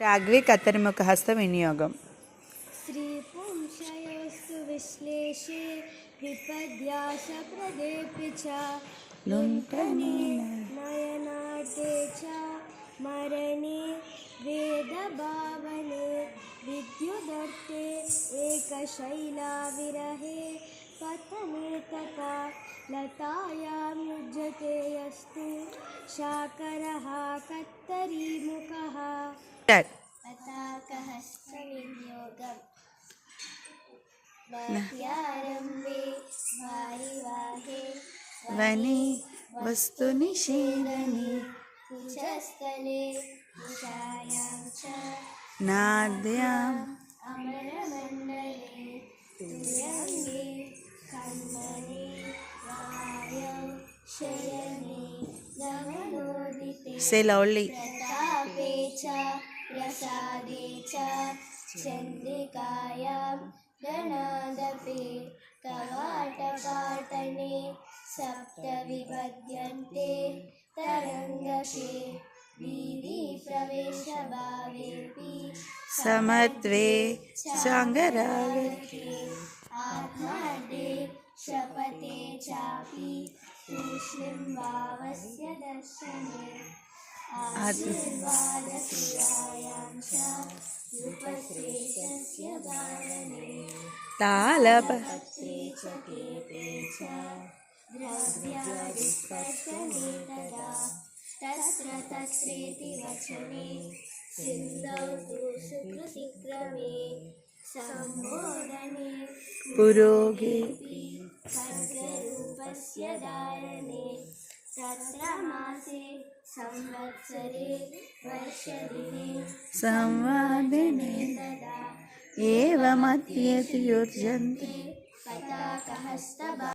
టాగ్వి కత్తెరముఖహస్తవినియోగం. श्रीपुंसयोस्तु विश्लेषे विपद्यासप्रदेऽपि च लुण्ठने नयनार्थे च मरणे वेदभावने विद्युदर्थे एकशैलाविरहे पतने तथा लतायां युज्यते यस्तु शाकरः कत्तरीमुखः. पताकहस्तविनियोगम्. वाक्यारम्भे वारिवाहे वने वस्तुनिषेधने कुचस्थले कुशायां च नाद्याम् अमरमण्डले तुर्यङ्गे कण्डने वायौ शयने गगनोदिते Say loudly. प्रतापे च प्रसादे च चन्द्रिकायां गणादपि कवाटपाटने सप्तविपद्यन्ते तरङ्गके वीधिप्रवेशभावेऽपि समत्वे साङ्गरागे आत्मार्थे शपथे चापि तूष्णीं भावस्य दर्शने आशीर्वादक्रियायां च उपश्रेष्ठस्य धारणे तालपत्रे च केते च द्रव्यादिस्पर्शने तदा तत्र तत्रेति वचने सिन्धौ तु सुकृतिक्रमे सम्बोधने पुरोगेऽपि खड्गरूपस्य धारणे तत्र मासे संवत्सरे वर्षदिने संवादिने तदा एवमत्यति युज्यन्ते पताकहस्तभावः.